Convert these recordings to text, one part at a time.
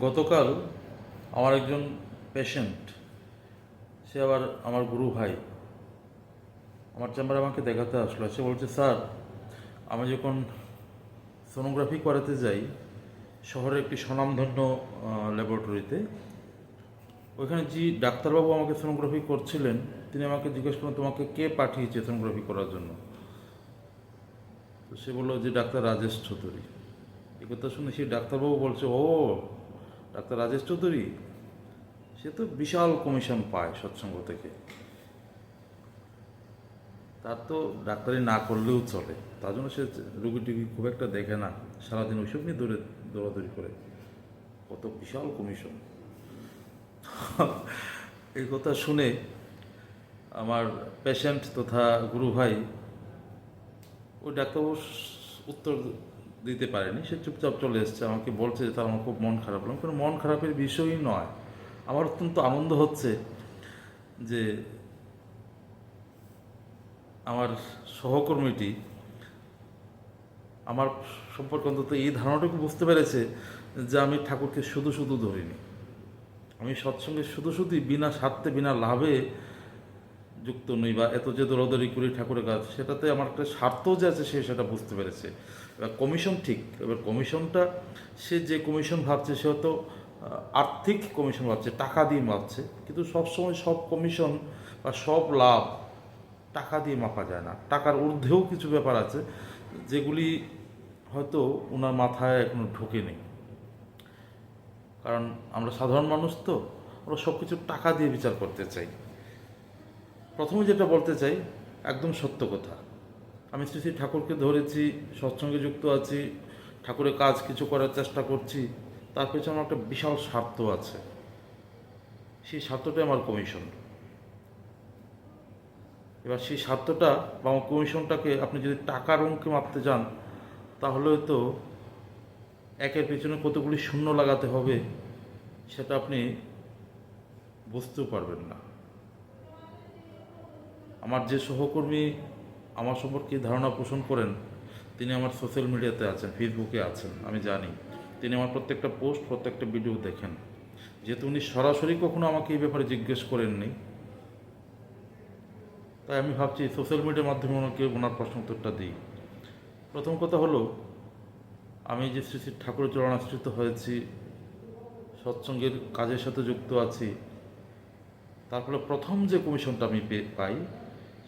গতকাল আমার একজন পেশেন্ট, সে আবার আমার গুরু ভাই, আমার চেম্বারে আমাকে দেখাতে আসলো। সে বলছে, স্যার, আমি যখন সোনোগ্রাফি করাতে যাই শহরের একটি স্বনামধন্য ল্যাবরেটরিতে, ওইখানে যে ডাক্তারবাবু আমাকে সোনোগ্রাফি করছিলেন তিনি আমাকে জিজ্ঞেস করলেন, তোমাকে কে পাঠিয়েছে সোনোগ্রাফি করার জন্য? তো সে বললো যে ডাক্তার রাজেশ চৌধুরী। এই কথা শুনে সেই ডাক্তারবাবু বলছে, ও ডাক্তার রাজেশ চৌধুরী, সে তো বিশাল কমিশন পায় সৎসঙ্গ থেকে, তার তো ডাক্তারি না করলেও চলে, তার জন্য সে রুগী টুগি খুব একটা দেখে না, সারাদিন ওইসব নিয়ে দৌড়াদৌড়ি করে, কত বিশাল কমিশন। এই কথা শুনে আমার পেশেন্ট তথা গুরু ভাই ওই ডাক্তারবাবু উত্তর দিতে পারেনি, সে চুপচাপ চলে এসছে। আমাকে বলছে যে তার আমার খুব মন খারাপ হলো। কোনো মন খারাপের বিষয়ই নয়, আমার অত্যন্ত আনন্দ হচ্ছে যে আমার সহকর্মীটি আমার সম্পর্কে অন্তত এই ধারণাটুকু বুঝতে পেরেছে যে আমি ঠাকুরকে শুধু শুধু ধরিনি, আমি সৎসঙ্গে শুধু শুধুই বিনা স্বার্থে বিনা লাভে যুক্ত নই, বা এত যে দৌড়াদৌড়ি করি ঠাকুরের কাজ, সেটাতে আমার একটা স্বার্থ যে আছে সে সেটা বুঝতে পেরেছে। এবার কমিশন ঠিক, এবার কমিশনটা সে যে কমিশন ভাবছে সে হয়তো আর্থিক কমিশন ভাবছে, টাকা দিয়ে ভাবছে, কিন্তু সবসময় সব কমিশন বা সব লাভ টাকা দিয়ে মাপা যায় না। টাকার ঊর্ধ্বেও কিছু ব্যাপার আছে যেগুলি হয়তো ওনার মাথায় এখনো ঢোকেনি, কারণ আমরা সাধারণ মানুষ তো, আমরা সব কিছু টাকা দিয়ে বিচার করতে চাই। প্রথমে যেটা বলতে চাই, একদম সত্য কথা, আমি শ্রী শ্রী ঠাকুরকে ধরেছি, সৎসঙ্গে যুক্ত আছি, ঠাকুরের কাজ কিছু করার চেষ্টা করছি, তার পেছনে আমার একটা বিশাল স্বার্থ আছে, সেই স্বার্থটাই আমার কমিশন। এবার সেই স্বার্থটা বা আমার কমিশনটাকে আপনি যদি টাকার অঙ্কে মাপতে যান, তাহলে তো একের পেছনে কতগুলি শূন্য লাগাতে হবে সেটা আপনি বুঝতেও পারবেন না। আমার যে সহকর্মী আমার সম্পর্কে ধারণা পোষণ করেন, তিনি আমার সোশ্যাল মিডিয়াতে আছেন, ফেসবুকে আছেন, আমি জানি তিনি আমার প্রত্যেকটা পোস্ট প্রত্যেকটা ভিডিও দেখেন। যেহেতু উনি সরাসরি কখনো আমাকে এই ব্যাপারে জিজ্ঞেস করেননি, তাই আমি ভাবছি সোশ্যাল মিডিয়ার মাধ্যমে ওনাকে ওনার প্রশ্ন উত্তরটা দিই। প্রথম কথা হলো, আমি যে শ্রী শ্রী ঠাকুরের চরণাশ্রিত হয়েছি, সৎসঙ্গের কাজের সাথে যুক্ত আছি, তারপরে প্রথম যে কমিশনটা আমি পাই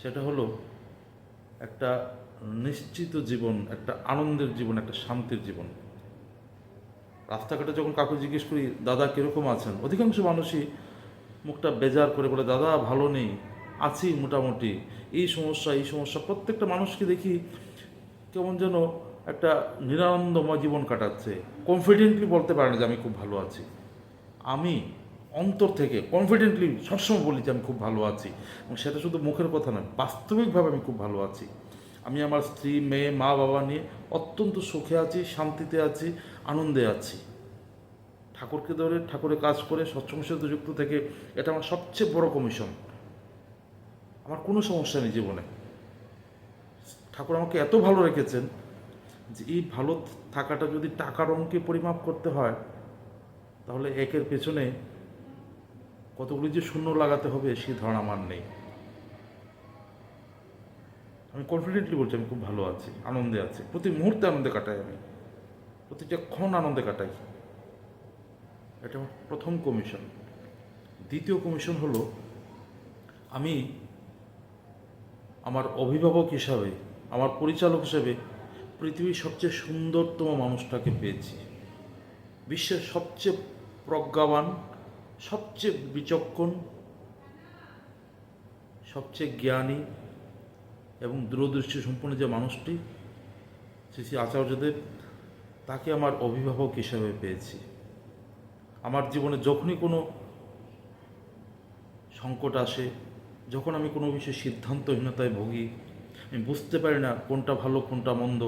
সেটা হলো একটা নিশ্চিত জীবন, একটা আনন্দের জীবন, একটা শান্তির জীবন। রাস্তাঘাটে যখন কাউকে জিজ্ঞেস করি, দাদা কীরকম আছেন, অধিকাংশ মানুষই মুখটা বেজার করে বলে, দাদা ভালো নেই, আছি মোটামুটি, এই সমস্যা এই সমস্যা। প্রত্যেকটা মানুষকে দেখি কেমন যেন একটা নিরানন্দময় জীবন কাটাচ্ছে, কনফিডেন্টলি বলতে পারে না যে আমি খুব ভালো আছি। আমি অন্তর থেকে কনফিডেন্টলি সবসময় বলি যে আমি খুব ভালো আছি, এবং সেটা শুধু মুখের কথা নয়, বাস্তবিকভাবে আমি খুব ভালো আছি। আমি আমার স্ত্রী, মেয়ে, মা, বাবা নিয়ে অত্যন্ত সুখে আছি, শান্তিতে আছি, আনন্দে আছি। ঠাকুরকে ধরে ঠাকুরের কাজ করে সৎসঙ্গের সাথে যুক্ত থেকে, এটা আমার সবচেয়ে বড় কমিশন। আমার কোনো সমস্যা নেই জীবনে। ঠাকুর আমাকে এত ভালো রেখেছেন যে এই ভালো থাকাটা যদি টাকার অঙ্কে পরিমাপ করতে হয়, তাহলে একের পেছনে কতগুলি যে শূন্য লাগাতে হবে সেই ধারণা আমার নেই। আমি কনফিডেন্টলি বলছি আমি খুব ভালো আছি, আনন্দে আছি, প্রতি মুহূর্তে আনন্দে কাটাই, আমি প্রতিটা ক্ষণ আনন্দে কাটাই। এটা আমার প্রথম কমিশন। দ্বিতীয় কমিশন হলো, আমি আমার অভিভাবক হিসাবে, আমার পরিচালক হিসাবে পৃথিবীর সবচেয়ে সুন্দরতম মানুষটাকে পেয়েছি, বিশ্বের সবচেয়ে প্রজ্ঞাবান, সবচেয়ে বিচক্ষণ, সবচেয়ে জ্ঞানী এবং দূরদৃষ্টি সম্পন্ন যে মানুষটি, শ্রী শ্রী আচার্যদেব, তাকে আমার অভিভাবক হিসাবে পেয়েছি। আমার জীবনে যখনই কোনো সংকট আসে, যখন আমি কোনো বিষয়ে সিদ্ধান্তহীনতায় ভুগি, আমি বুঝতে পারি না কোনটা ভালো কোনটা মন্দ,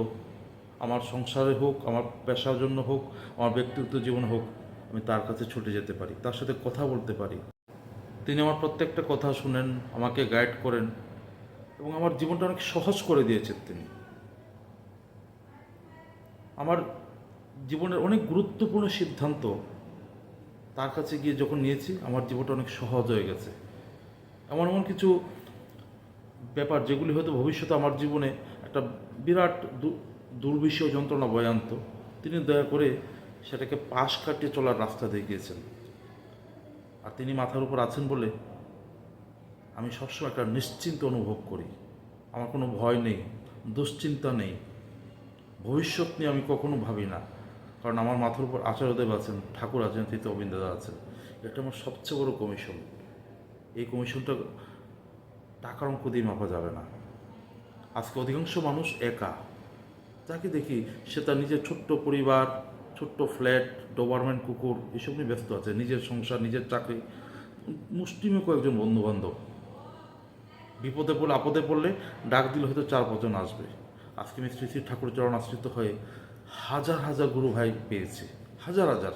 আমার সংসারে হোক, আমার পেশার জন্য হোক, আমার ব্যক্তিগত জীবন হোক, আমি তার কাছে ছুটে যেতে পারি, তার সাথে কথা বলতে পারি। তিনি আমার প্রত্যেকটা কথা শুনেন, আমাকে গাইড করেন, এবং আমার জীবনটা অনেক সহজ করে দিয়েছেন তিনি। আমার জীবনের অনেক গুরুত্বপূর্ণ সিদ্ধান্ত তার কাছে গিয়ে যখন নিয়েছি আমার জীবনটা অনেক সহজ হয়ে গেছে। এমন এমন কিছু ব্যাপার যেগুলি হয়তো ভবিষ্যতে আমার জীবনে একটা বিরাট দুর্বিষহ যন্ত্রণা বয়ে আনত, তিনি দয়া করে সেটাকে পাশ কাটিয়ে চলার রাস্তা দেখিয়েছেন। আর তিনি মাথার উপর আছেন বলে আমি সবসময় একটা নিশ্চিন্ত অনুভব করি। আমার কোনো ভয় নেই, দুশ্চিন্তা নেই, ভবিষ্যৎ নিয়ে আমি কখনো ভাবি না। কারণ আমার মাথার উপর আচার্যদেব আছেন, ঠাকুর আছেন, তৃতীয় অবিন্দাদা আছেন। এটা আমার সবচেয়ে বড় কমিশন। এই কমিশনটা টাকার অঙ্ক দিয়ে মাপা যাবে না। আজকে অধিকাংশ মানুষ একা, যাকে দেখি সে তার নিজের ছোট্ট পরিবার, ছোট্ট ফ্ল্যাট, ডোবারম্যান কুকুর এসব নিয়ে ব্যস্ত আছে, নিজের সংসার, নিজের চাকরি, মুষ্টিমে কয়েকজন বন্ধুবান্ধব। বিপদে পড়লে, আপদে পড়লে ডাক দিলে হয়তো 4-5 জন আসবে। আজকে আমি শ্রী শ্রী ঠাকুর চরণ আশ্রিত হয়ে হাজার হাজার গুরু ভাই পেয়েছি, হাজার হাজার।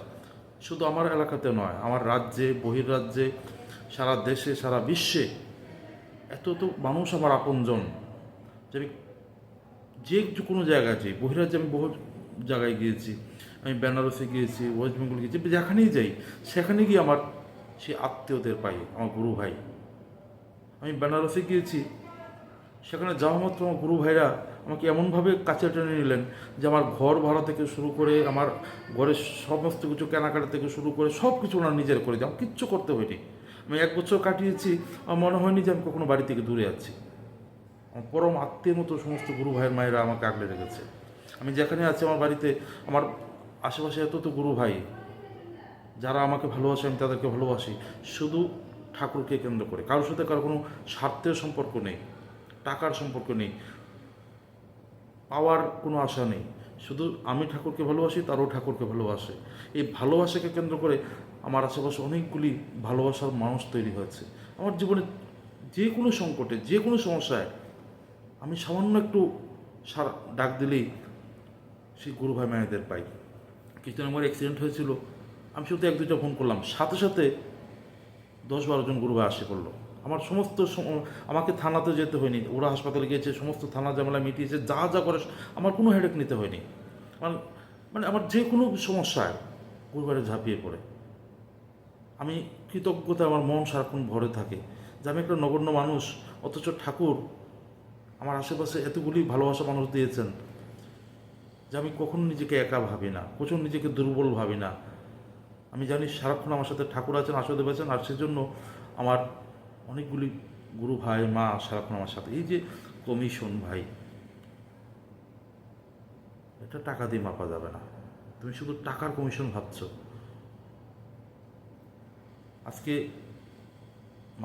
শুধু আমার এলাকাতে নয়, আমার রাজ্যে, বহির্রাজ্যে, সারা দেশে, সারা বিশ্বে এত তো মানুষ আমার আপনজন যে আমি যে কোনো জায়গায় যাই। বহিরাজ্যে আমি বহু জায়গায় গিয়েছি, আমি বেনারসে গিয়েছি, ওয়েস্ট বেঙ্গল গিয়েছি, যেখানেই যাই সেখানে গিয়ে আমার সেই আত্মীয়দের পাই, আমার গুরু ভাই। আমি বেনারসে গিয়েছি, সেখানে যাওয়া মাত্র আমার গুরু ভাইরা আমাকে এমনভাবে কাছে টেনে নিলেন যে আমার ঘর ভাড়া থেকে শুরু করে, আমার ঘরের সমস্ত কিছু কেনাকাটা থেকে শুরু করে সব কিছু ওনার নিজের করে দিয়ে, আমার কিচ্ছু করতে হয়নি। আমি 1 বছর কাটিয়েছি, আমার মনে হয়নি যে আমি কখনো বাড়ি থেকে দূরে আছি। আমার পরম আত্মীয়ের মতো সমস্ত গুরু ভাইয়ের মায়েরা আমাকে আগলে রেখেছে। আমি যেখানে আছি আমার বাড়িতে, আমার আশেপাশে এত তো গুরু ভাই, যারা আমাকে ভালোবাসে, আমি তাদেরকে ভালোবাসি শুধু ঠাকুরকে কেন্দ্র করে। কারোর সাথে কারো কোনো স্বার্থের সম্পর্ক নেই, টাকার সম্পর্ক নেই, পাওয়ার কোনো আশা নেই। শুধু আমি ঠাকুরকে ভালোবাসি, তারও ঠাকুরকে ভালোবাসে। এই ভালোবাসাকে কেন্দ্র করে আমার আশেপাশে অনেকগুলি ভালোবাসার মানুষ তৈরি হয়েছে। আমার জীবনে যে কোনো সংকটে, যে কোনো সমস্যায় আমি সামান্য একটু ডাক দিলেই সেই গুরু ভাই মায়েদের পাই। কিছুদিন আমার অ্যাক্সিডেন্ট হয়েছিল, আমি শুধু 1-2টা ফোন করলাম, সাথে সাথে 10-12 জন গুরু ভাই আসে পড়লো। আমার সমস্ত আমাকে থানাতে যেতে হয়নি, ওরা হাসপাতালে গিয়েছে, সমস্ত থানা ঝামেলা মিটিয়েছে, যা যা করে আমার কোনো হেডেক নিতে হয়নি। মানে মানে আমার যে কোনো সমস্যায় গুরুবারে ঝাঁপিয়ে পড়ে। আমি কৃতজ্ঞতা, আমার মন সারাক্ষণ ভরে থাকে যে আমি একটা নগণ্য মানুষ, অথচ ঠাকুর আমার আশেপাশে এতগুলি ভালোবাসা মানুষ দিয়েছেন যে আমি কখনো নিজেকে একা ভাবি না, কখনো নিজেকে দুর্বল ভাবি না। আমি জানি সারাক্ষণ আমার সাথে ঠাকুর আছেন, আশীর্বাদ আছেন, আর সেজন্য আমার অনেকগুলি গুরু ভাই মা সারাক্ষণ আমার সাথে। এই যে কমিশন ভাই, এটা টাকা দিয়ে মাপা যাবে না। তুমি শুধু টাকার কমিশন ভাবছো। আজকে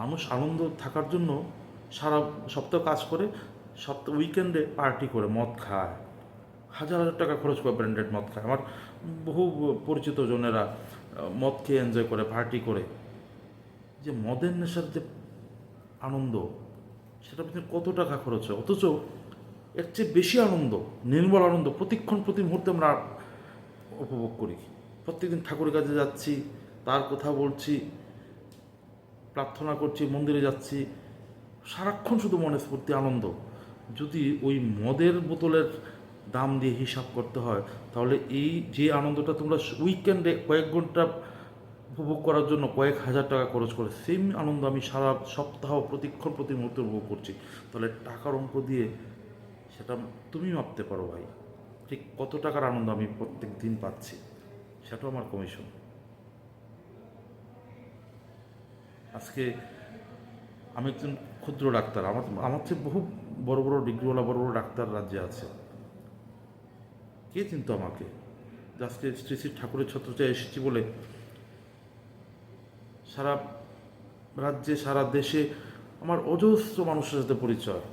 মানুষ আনন্দ থাকার জন্য সারা সপ্তাহ কাজ করে, সপ্তাহ উইকেন্ডে পার্টি করে মদ খায়, হাজার হাজার টাকা খরচ করে ব্র্যান্ডেড মদ খায়। আমার বহু পরিচিত জনেরা মদ খেয়ে এনজয় করে, পার্টি করে। যে মদের নেশার যে আনন্দ, সেটা পিছনে কত টাকা খরচ হয়, অথচ এর চেয়ে বেশি আনন্দ, নির্মল আনন্দ প্রতিক্ষণ প্রতি মুহূর্তে আমরা উপভোগ করি। প্রত্যেকদিন ঠাকুরের কাছে যাচ্ছি, তার কথা বলছি, প্রার্থনা করছি, মন্দিরে যাচ্ছি, সারাক্ষণ শুধু মনে স্ফূর্তি, আনন্দ। যদি ওই মদের বোতলের দাম দিয়ে হিসাব করতে হয়, তাহলে এই যে আনন্দটা তোমরা উইকেন্ডে কয়েক ঘন্টা উপভোগ করার জন্য কয়েক হাজার টাকা খরচ করে, সেম আনন্দ আমি সারা সপ্তাহ প্রতিক্ষণ প্রতি মুহূর্তে উপভোগ করছি। তাহলে টাকার অঙ্ক দিয়ে সেটা তুমি মাপতে পারো ভাই, ঠিক কত টাকার আনন্দ আমি প্রত্যেক দিন পাচ্ছি। সেটাও আমার কমিশন। আজকে আমি একজন ক্ষুদ্র ডাক্তার, আমার আমার চেয়ে বহু বড় বড় ডিগ্রিওয়ালা বড় বড় ডাক্তার রাজ্যে আছে। কে চিনতো আমাকে? আজকে শ্রী শ্রী ঠাকুরের ছত্রছায়ায় এসেছি বলে সারা রাজ্যে, সারা দেশে আমার অজস্র মানুষের সাথে পরিচয়।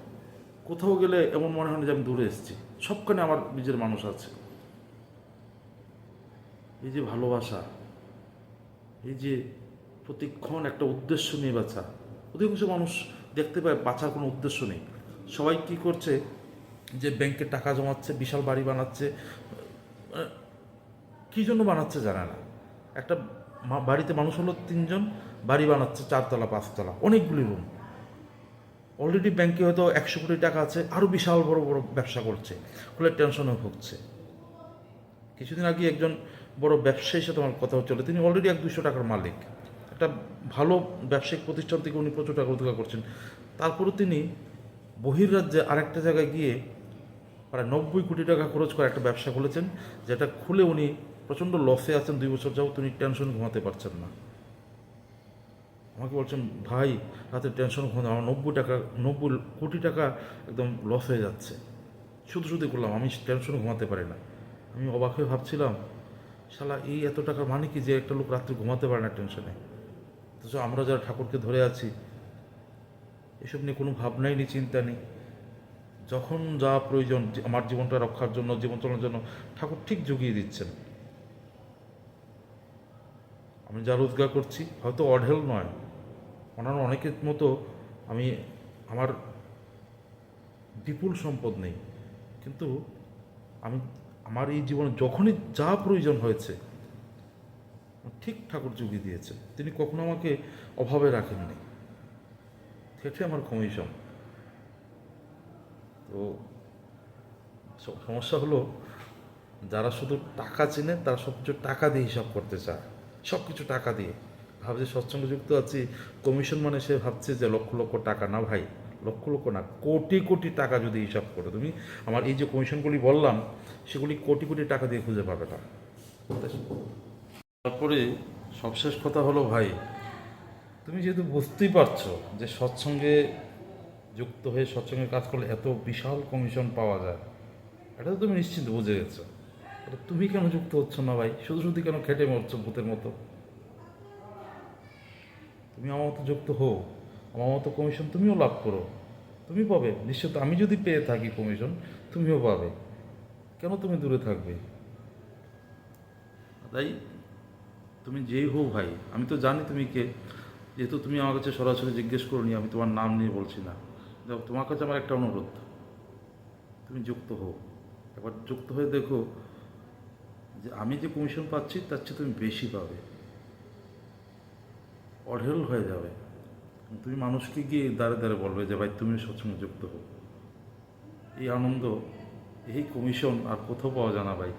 কোথাও গেলে এমন মনে হয় না যে আমি দূরে এসেছি, সবখানে আমার নিজের মানুষ আছে। এই যে ভালোবাসা, এই যে প্রতিক্ষণ একটা উদ্দেশ্য নিয়ে বাঁচা। অধিকাংশ মানুষ দেখতে পায় বাঁচার কোনো উদ্দেশ্য নেই। সবাই কী করছে, যে ব্যাংকে টাকা জমাচ্ছে, বিশাল বাড়ি বানাচ্ছে, কী জন্য বানাচ্ছে জানে না। একটা বাড়িতে মানুষ হলো 3 জন, বাড়ি বানাচ্ছে 4 তলা 5 তলা, অনেকগুলি রুম। অলরেডি ব্যাংকে হয়তো 100 কোটি টাকা আছে, আরও বিশাল বড় বড় ব্যবসা করছে, খুলে টেনশনে ভুগছে। কিছুদিন আগে একজন বড় ব্যবসায়ীর সাথে আমার কথা হচ্ছিল, তিনি অলরেডি 100-200 টাকার মালিক, একটা ভালো ব্যবসায়িক প্রতিষ্ঠান থেকে উনি প্রচুর টাকা রোজগার করছেন। তারপরে তিনি বহির্রাজ্যে আরেকটা জায়গায় গিয়ে প্রায় 90 কোটি টাকা খরচ করে একটা ব্যবসা খুলেছেন, যেটা খুলে উনি প্রচণ্ড লসে আছেন। 2 বছর যাবত উনি টেনশন ঘুমাতে পারছেন না। আমাকে বলছেন, ভাই রাতে টেনশন ঘুমাতে, আমার 90 কোটি টাকা একদম লস হয়ে যাচ্ছে, শুধু শুধু করলাম, আমি টেনশন ঘুমাতে পারি না। আমি অবাক হয়ে ভাবছিলাম, শালা এই এত টাকার মানে কি যে একটা লোক রাত্রে ঘুমাতে পারে না টেনশনে? অথচ আমরা যারা ঠাকুরকে ধরে আছি, এসব নিয়ে কোনো ভাবনাই নেই, চিন্তা নেই। যখন যা প্রয়োজন আমার জীবনটা রক্ষার জন্য, জীবন চালানোর জন্য, ঠাকুর ঠিক জুগিয়ে দিচ্ছেন। আমি যা রোজগার করছি হয়তো অঢেল নয়, অন্যান্য অনেকের মতো আমি আমার বিপুল সম্পদ নেই, কিন্তু আমি আমার এই জীবনে যখনই যা প্রয়োজন হয়েছে ঠিক ঠাকুর জুগিয়ে দিয়েছে। তিনি কখনো আমাকে অভাবে রাখেননি, সেটাই আমার কমিশন। তো সমস্যা হলো, যারা শুধু টাকা চেনে তারা সব কিছু টাকা দিয়ে হিসাব করতে চায়, সব কিছু টাকা দিয়ে ভাবছে সৎসঙ্গে যুক্ত আছি, কমিশন মানে সে ভাবছে যে লক্ষ লক্ষ টাকা। না ভাই, লক্ষ লক্ষ না, কোটি কোটি টাকা যদি হিসাব করো তুমি, আমার এই যে কমিশনগুলি বললাম সেগুলি কোটি কোটি টাকা দিয়ে খুঁজে পাবে না। তারপরে সবশেষ কথা হলো, ভাই তুমি যেহেতু বুঝতেই পারছো যে সৎসঙ্গে যুক্ত হয়ে সৎসঙ্গে কাজ করলে এত বিশাল কমিশন পাওয়া যায়, এটা তো তুমি নিশ্চিন্ত বুঝে গেছো। তুমি কেন যুক্ত হচ্ছ না ভাই? শুধু শুধু কেন খেটে মরছো ভূতের মতো? তুমি আমার মতো যুক্ত হও, আমার মতো কমিশন তুমিও লাভ করো, তুমি পাবে নিশ্চিত। আমি যদি পেয়ে থাকি কমিশন, তুমিও পাবে। কেন তুমি দূরে থাকবে? তাই তুমি যেই হও ভাই, আমি তো জানি তুমি কে, যেহেতু তুমি আমার কাছে সরাসরি জিজ্ঞেস করোনি, আমি তোমার নাম নিয়ে বলছি না। তোমার কাছে আমার একটা অনুরোধ, তুমি যুক্ত হও, একবার যুক্ত হয়ে দেখো যে আমি যে কমিশন পাচ্ছি তার চেয়ে তুমি বেশি পাবে, অঢেল হয়ে যাবে। তুমি মানুষকে গিয়ে দাঁড়ে দাঁড়ে বলবে যে ভাই তুমি সৎসঙ্গে যুক্ত হও। এই আনন্দ, এই কমিশন আর কোথাও পাওয়া যায় না ভাই।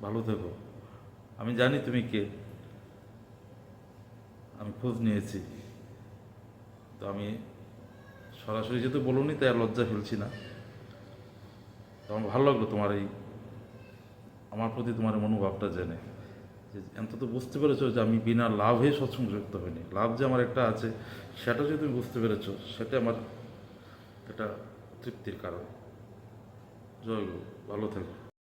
ভালো থেকো। আমি জানি তুমি কে, আমি খোঁজ নিয়েছি, তো আমি সরাসরি যেহেতু বলুনি তাই আর লজ্জা ফেলছি না। তো আমার ভালো লাগলো তোমার এই আমার প্রতি তোমার মনোভাবটা জেনে, যে অন্তত বুঝতে পেরেছো যে আমি বিনা লাভে সৎসঙ্গে যুক্ত হইনি। লাভ যে আমার একটা আছে সেটা যদি তুমি বুঝতে পেরেছো, সেটা আমার একটা তৃপ্তির কারণ। জয় গুরু, ভালো থেকো।